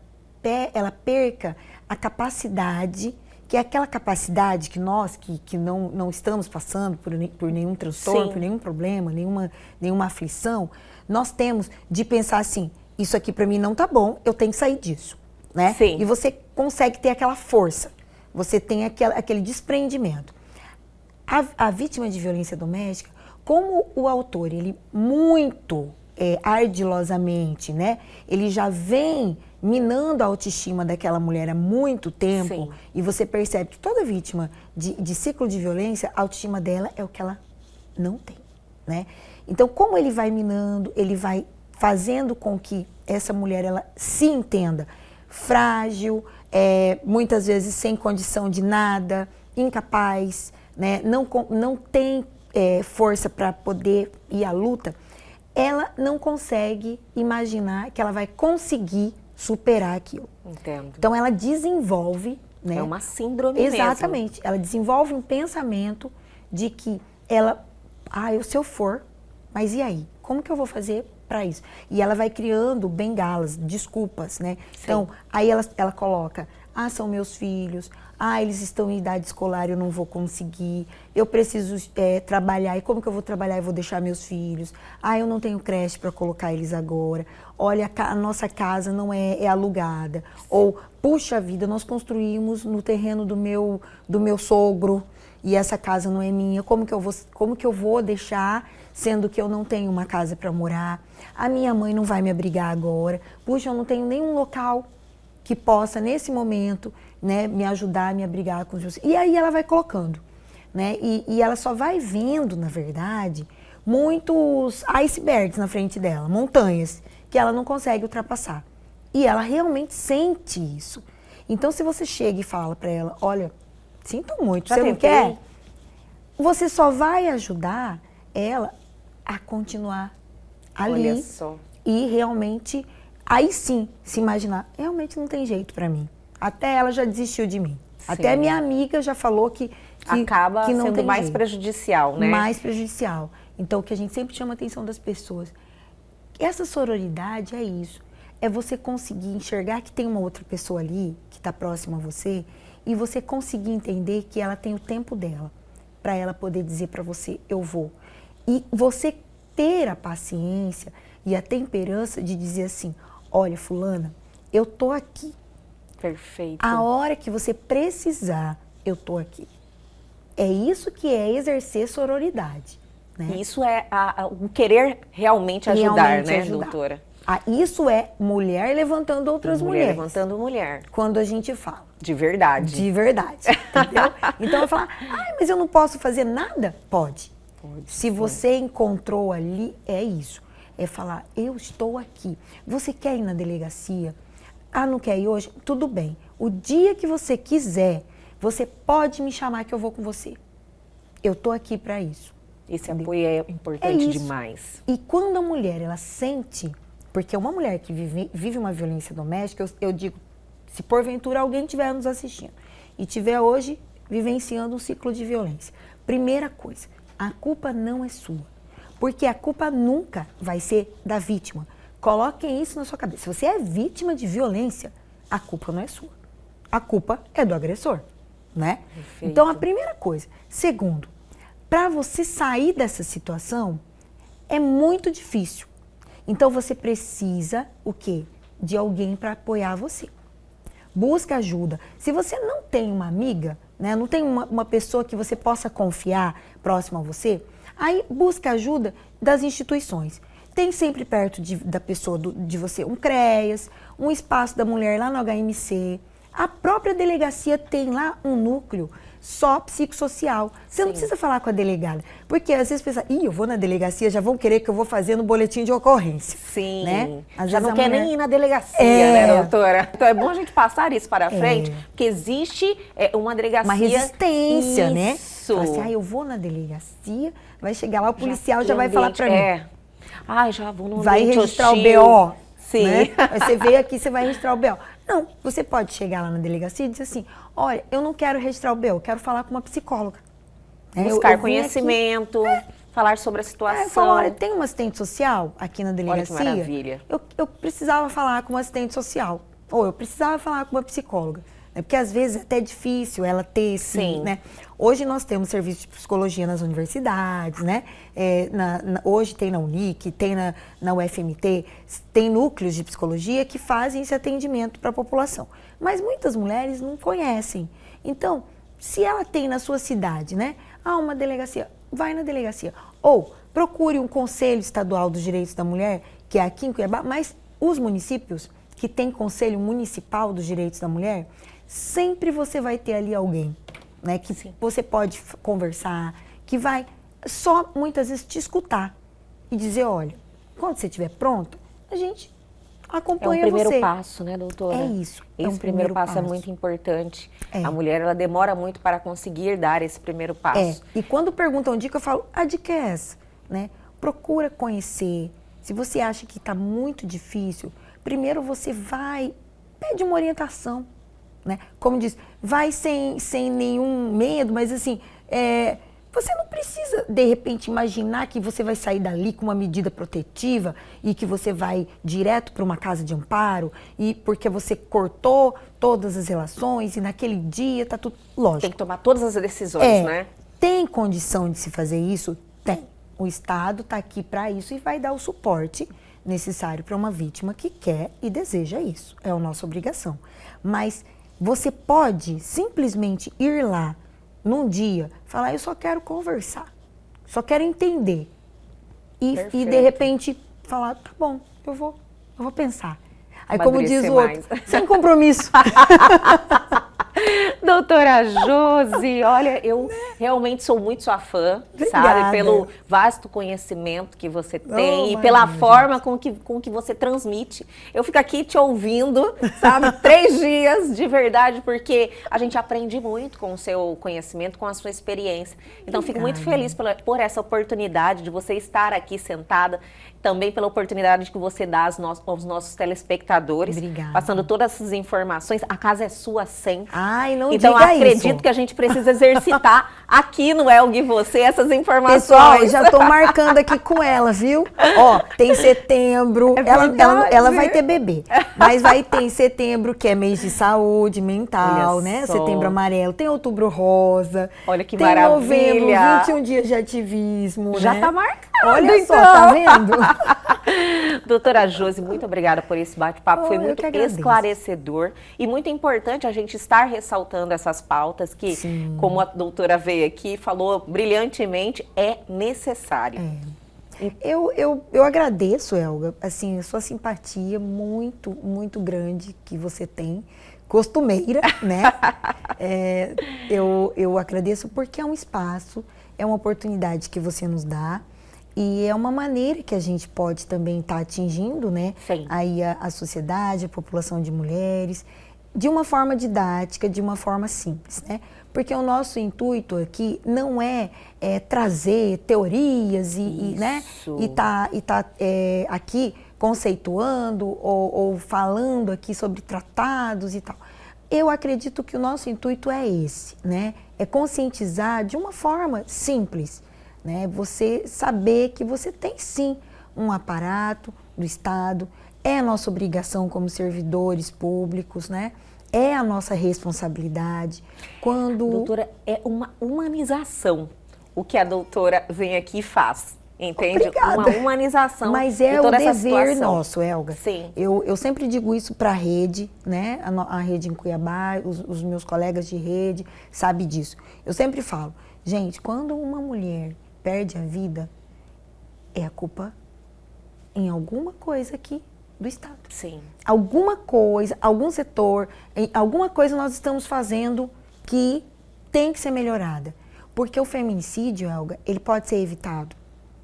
perca a capacidade, que é aquela capacidade que nós, que não estamos passando por nenhum transtorno, por nenhum problema, nenhuma aflição, nós temos de pensar assim, isso aqui para mim não tá bom, eu tenho que sair disso, né? Sim. E você consegue ter aquela força, você tem aquele desprendimento. A vítima de violência doméstica, como o autor, ele muito ardilosamente, né? Ele já vem minando a autoestima daquela mulher há muito tempo. Sim. E você percebe que toda vítima de ciclo de violência, a autoestima dela é o que ela não tem, né? Então, como ele vai minando, ele vai fazendo com que essa mulher ela se entenda frágil, muitas vezes sem condição de nada, incapaz, né? Não tem força para poder ir à luta, ela não consegue imaginar que ela vai conseguir superar aquilo. Entendo. Então ela desenvolve, né? É uma síndrome Exatamente. Ela desenvolve um pensamento de que se eu for, mas e aí? Como que eu vou fazer para isso? E ela vai criando bengalas, desculpas, né? Sim. Então, aí ela coloca, são meus filhos, eles estão em idade escolar, eu não vou conseguir, eu preciso trabalhar, e como que eu vou trabalhar? Eu vou deixar meus filhos, eu não tenho creche para colocar eles agora, olha, a nossa casa não é alugada, ou, puxa vida, nós construímos no terreno do meu sogro, e essa casa não é minha, como que eu vou deixar, sendo que eu não tenho uma casa para morar, a minha mãe não vai me abrigar agora, puxa, eu não tenho nenhum local que possa, nesse momento, né, me ajudar a me abrigar com os meus... E aí ela vai colocando, né? E ela só vai vendo, na verdade, muitos icebergs na frente dela, montanhas, que ela não consegue ultrapassar. E ela realmente sente isso. Então, se você chega e fala para ela, olha, sinto muito, você não quer? Você só vai ajudar ela a continuar ali. Olha só. E realmente, aí sim, se imaginar, realmente não tem jeito para mim. Até ela já desistiu de mim. Sim. Até minha amiga já falou que acaba não sendo tem mais jeito. prejudicial, né? Mais prejudicial. Então, o que a gente sempre chama a atenção das pessoas. Essa sororidade é isso. É você conseguir enxergar que tem uma outra pessoa ali, que está próxima a você, e você conseguir entender que ela tem o tempo dela, para ela poder dizer para você, eu vou. E você ter a paciência e a temperança de dizer assim, olha, fulana, eu tô aqui. Perfeito. A hora que você precisar, eu tô aqui. É isso que é exercer sororidade, né? Isso é o querer realmente ajudar, né, doutora? Isso é mulher levantando outras mulheres. Levantando mulher. Quando a gente fala. De verdade. De verdade, entendeu? Então eu falo, mas eu não posso fazer nada? Pode. Se você encontrou ali, é isso. É falar, eu estou aqui. Você quer ir na delegacia? Não quer ir hoje? Tudo bem. O dia que você quiser, você pode me chamar que eu vou com você. Eu estou aqui para isso. Esse apoio é importante demais. E quando a mulher, ela sente, porque uma mulher que vive uma violência doméstica, eu digo, se porventura alguém estiver nos assistindo e estiver hoje vivenciando um ciclo de violência, primeira coisa, a culpa não é sua. Porque a culpa nunca vai ser da vítima. Coloquem isso na sua cabeça. Se você é vítima de violência, a culpa não é sua. A culpa é do agressor, né? Perfeito. Então, a primeira coisa. Segundo, para você sair dessa situação, é muito difícil. Então, você precisa, o quê? De alguém para apoiar você. Busca ajuda. Se você não tem uma amiga, né, não tem uma pessoa que você possa confiar próxima a você, aí busca ajuda das instituições. Tem sempre perto da pessoa, de você, um CREAS, um espaço da mulher lá no HMC. A própria delegacia tem lá um núcleo só psicossocial. Você não precisa falar com a delegada. Porque às vezes pensa, eu vou na delegacia, já vão querer que eu vou fazer no boletim de ocorrência. Sim. Né? Às Já vezes não quer mulher... nem ir na delegacia, né, doutora? Então é bom a gente passar isso para frente, porque existe uma delegacia... Uma resistência, né? Isso. Fala assim, eu vou na delegacia, vai chegar lá, o policial já vai falar pra mim. Já vou no vai ambiente registrar hostil. o BO. Sim. Né? Você veio aqui, você vai registrar o BO. Não, você pode chegar lá na delegacia e dizer assim, olha, eu não quero registrar o BO, eu quero falar com uma psicóloga. Buscar conhecimento, falar sobre a situação. Falou, olha, tem uma assistente social aqui na delegacia. Olha que maravilha. Eu precisava falar com uma assistente social, ou eu precisava falar com uma psicóloga. Porque às vezes é até difícil ela ter esse, Sim. né? Hoje nós temos serviço de psicologia nas universidades, né? Hoje tem na Unic, tem na UFMT, tem núcleos de psicologia que fazem esse atendimento para a população. Mas muitas mulheres não conhecem. Então, se ela tem na sua cidade, né? Uma delegacia, vai na delegacia. Ou procure um Conselho Estadual dos Direitos da Mulher, que é aqui em Cuiabá, mas os municípios que têm Conselho Municipal dos Direitos da Mulher, sempre você vai ter ali alguém, né, que Sim. você pode conversar, que vai só muitas vezes te escutar e dizer, olha, quando você estiver pronto, a gente acompanha você. É um primeiro passo, né, doutora? É isso. Esse primeiro passo é muito importante. A mulher, ela demora muito para conseguir dar esse primeiro passo. E quando perguntam dica, eu falo, a dica é essa, né? Procura conhecer. Se você acha que está muito difícil, primeiro você vai, pede uma orientação. Né? Como diz, vai sem nenhum medo, mas assim, você não precisa, de repente, imaginar que você vai sair dali com uma medida protetiva e que você vai direto para uma casa de amparo e porque você cortou todas as relações e naquele dia tá tudo lógico. Tem que tomar todas as decisões, né? Tem condição de se fazer isso? Tem. O Estado está aqui para isso e vai dar o suporte necessário para uma vítima que quer e deseja isso. É a nossa obrigação. Mas você pode simplesmente ir lá num dia, falar, eu só quero conversar, só quero entender. E de repente falar, tá bom, eu vou pensar. Aí como diz o outro, sem compromisso. Doutora Josi, olha, eu realmente sou muito sua fã, Obrigada. sabe? Pelo vasto conhecimento que você tem e pela forma com que você transmite. Eu fico aqui te ouvindo, sabe? 3 dias de verdade, porque a gente aprende muito com o seu conhecimento, com a sua experiência. Então, fico muito feliz por essa oportunidade de você estar aqui sentada, também pela oportunidade que você dá aos nossos telespectadores, Obrigada. passando todas essas informações. A casa é sua sempre. Ai, não Então, diga acredito isso. que a gente precisa exercitar aqui no Elgue Você essas informações. Pessoal, já tô marcando aqui com ela, viu? Ó, tem setembro, ela vai ter bebê, mas vai ter em setembro, que é mês de saúde mental, Olha né? só. Setembro amarelo, tem outubro rosa. Olha que tem maravilha. novembro, 21 dias de ativismo, Já né? tá marcado, Olha então. só, tá vendo? Doutora Josi, muito obrigada por esse bate-papo, foi Eu muito que agradeço. esclarecedor e muito importante a gente estar ressaltando essas pautas que, Sim. como a doutora veio aqui e falou brilhantemente, é necessário. Eu agradeço, Elga, assim, a sua simpatia muito, muito grande que você tem, costumeira, né? Eu agradeço porque é um espaço, é uma oportunidade que você nos dá e é uma maneira que a gente pode também estar atingindo, né? Sim. Aí a sociedade, a população de mulheres, de uma forma didática, de uma forma simples, né? Porque o nosso intuito aqui não é trazer teorias né? E tá aqui conceituando ou falando aqui sobre tratados e tal. Eu acredito que o nosso intuito é esse, né? É conscientizar de uma forma simples, né? Você saber que você tem sim um aparato do Estado, é a nossa obrigação como servidores públicos, né? É a nossa responsabilidade. Quando... Doutora, é uma humanização o que a doutora vem aqui e faz, entende? Obrigada. Uma humanização. Mas é de o toda essa dever situação. nosso, Elga. Sim. Eu sempre digo isso para a rede, né? A rede em Cuiabá, os meus colegas de rede sabem disso. Eu sempre falo, gente, quando uma mulher perde a vida, é a culpa em alguma coisa aqui do Estado. Sim. Alguma coisa, algum setor, alguma coisa nós estamos fazendo que tem que ser melhorada. Porque o feminicídio, Elga, ele pode ser evitado,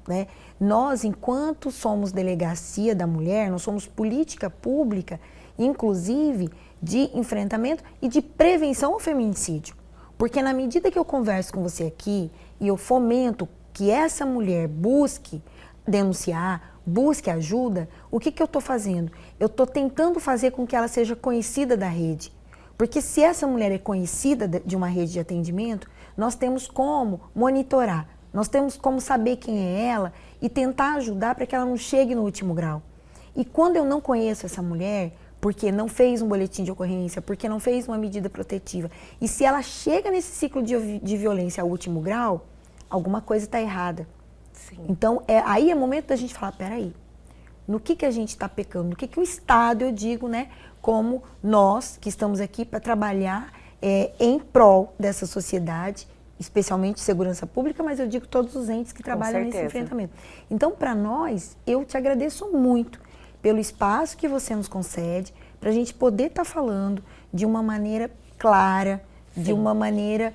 né? Nós, enquanto somos delegacia da mulher, nós somos política pública, inclusive de enfrentamento e de prevenção ao feminicídio. Porque na medida que eu converso com você aqui e eu fomento que essa mulher busque denunciar, busque ajuda, o que eu estou fazendo? Eu estou tentando fazer com que ela seja conhecida da rede. Porque se essa mulher é conhecida de uma rede de atendimento, nós temos como monitorar Nós temos como saber quem é ela e tentar ajudar para que ela não chegue no último grau. E quando eu não conheço essa mulher, porque não fez um boletim de ocorrência, porque não fez uma medida protetiva, e se ela chega nesse ciclo de violência ao último grau, alguma coisa está errada. Sim. Então, aí é momento da gente falar, peraí, no que a gente está pecando? No que o Estado, eu digo, né, como nós que estamos aqui para trabalhar em prol dessa sociedade, especialmente segurança pública, mas eu digo todos os entes que trabalham nesse enfrentamento. Então, para nós, eu te agradeço muito pelo espaço que você nos concede, para a gente poder estar falando de uma maneira clara, de uma maneira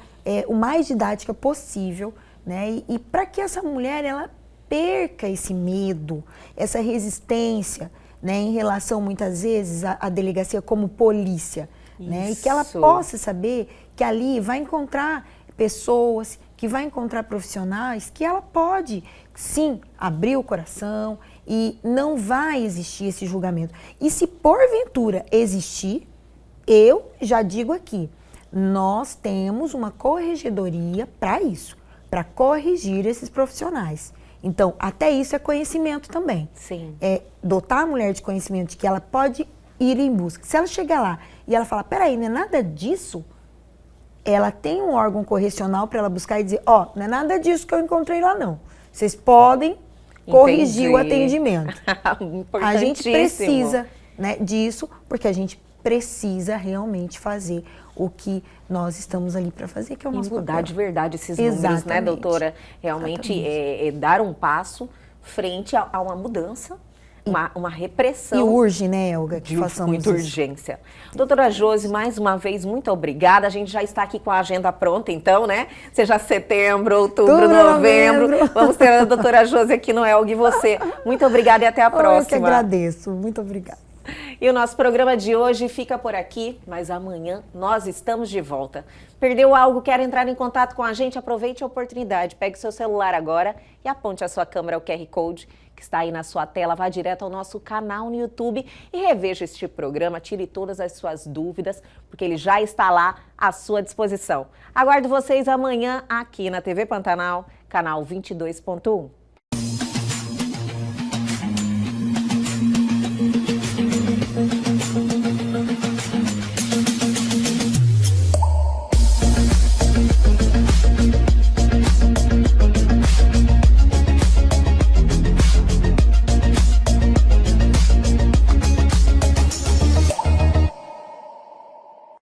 o mais didática possível, né? E para que essa mulher, ela perca esse medo, essa resistência, né, em relação, muitas vezes, à delegacia como polícia, né? E que ela possa saber que ali vai encontrar pessoas, que vai encontrar profissionais, que ela pode, sim, abrir o coração e não vai existir esse julgamento. E se porventura existir, eu já digo aqui, nós temos uma corregedoria para isso, para corrigir esses profissionais. Então, até isso é conhecimento também. Sim. É dotar a mulher de conhecimento de que ela pode ir em busca. Se ela chegar lá e ela falar, peraí, não é nada disso, ela tem um órgão correcional para ela buscar e dizer, não é nada disso que eu encontrei lá não. Vocês podem corrigir o atendimento. A gente precisa, né, disso, porque a gente precisa realmente fazer o que nós estamos ali para fazer, que é o nosso papel. Mudar de verdade esses números, né, doutora? Realmente dar um passo frente a uma mudança, uma repressão. E urge, né, Elga, que façamos muita urgência. Doutora Josi, mais uma vez, muito obrigada. A gente já está aqui com a agenda pronta, então, né? Seja setembro, outubro, novembro. Vamos ter a doutora Josi aqui no Elga e você. Muito obrigada e até a próxima. Eu que agradeço. Muito obrigada. E o nosso programa de hoje fica por aqui, mas amanhã nós estamos de volta. Perdeu algo, quer entrar em contato com a gente? Aproveite a oportunidade, pegue seu celular agora e aponte a sua câmera ao QR Code que está aí na sua tela, vá direto ao nosso canal no YouTube e reveja este programa, tire todas as suas dúvidas, porque ele já está lá à sua disposição. Aguardo vocês amanhã aqui na TV Pantanal, canal 22.1.